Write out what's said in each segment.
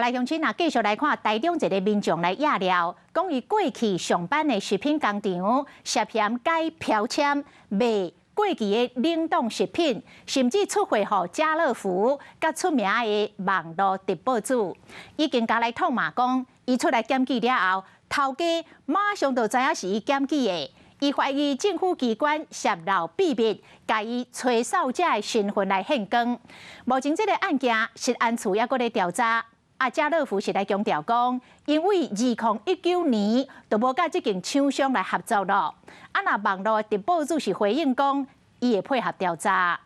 来乡亲啊，继续来看台中一个民众来压料，讲伊过去上班的食品工厂涉嫌改标签卖过期的冷冻食品，甚至出货予家乐福甲出名的网络直播主，已经甲来痛骂讲，伊出来检举了后，头家马上就知影是伊检举的。伊怀疑政府机关泄露秘密，甲伊吹哨者的身份来献光。目前这个案件，食安处也搁咧调查。家乐福是来强调讲，因为2019年就无甲这间厂商来合作咯。若网络直播主是回应讲，伊会配合调查。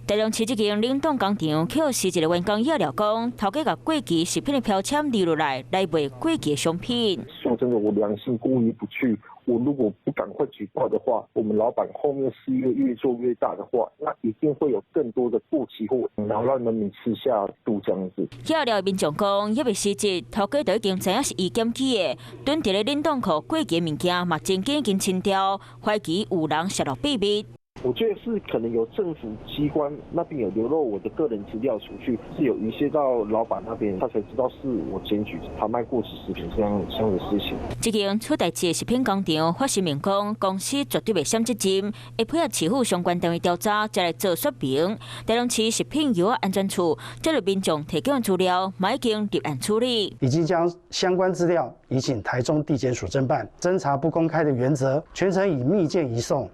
台中市这间冷冻工厂，确实一个员工压料讲，头家甲过期食品的标签留落来卖过期的商品。说真的，我良心过意不去。我如果不赶快举报的话，我们老板后面事业越做越大的话，那一定会有更多的过期货，然后让人民吃下肚这样子。压料民众讲，也未时节，头家就已经知影是伊检举的，囤伫咧冷冻库过期物件嘛，真已经清掉，怀疑有人泄露秘密。我觉得是可能有政府机关那边有流露我的个人资料出去，是有一些到老板那边，他才知道是我检举他卖过期食品这样的事情。这间出代志的食品工厂发声明讲，公司绝对袂闪责任，会配合市府相关单位调查，再来做说明。台中市食品药安全处接到民众提供的资料，嘛已经立案处理，已经将相关资料移请台中地检署侦办，侦查不公开的原则，全程以密件移送。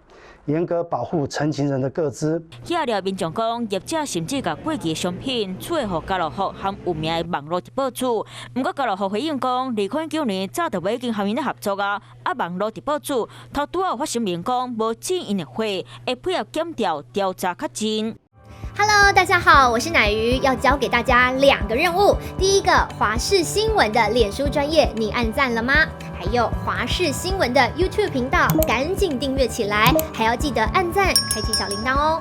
严格保护陈情人的个资。压料民众讲，业者甚至把过期的商品出货给家乐福和有名的网络直播主。不过家乐福回应讲，2019年早就已经和因合作啊，网络直播主头拄好发声明讲，无进因的货，会配合检调查较真。Hello， 大家好，我是乃瑜，要教给大家2个任务。第一个，华视新闻的脸书专页，你按赞了吗？还有华视新闻的 YouTube 频道，赶紧订阅起来，还要记得按赞，开启小铃铛哦。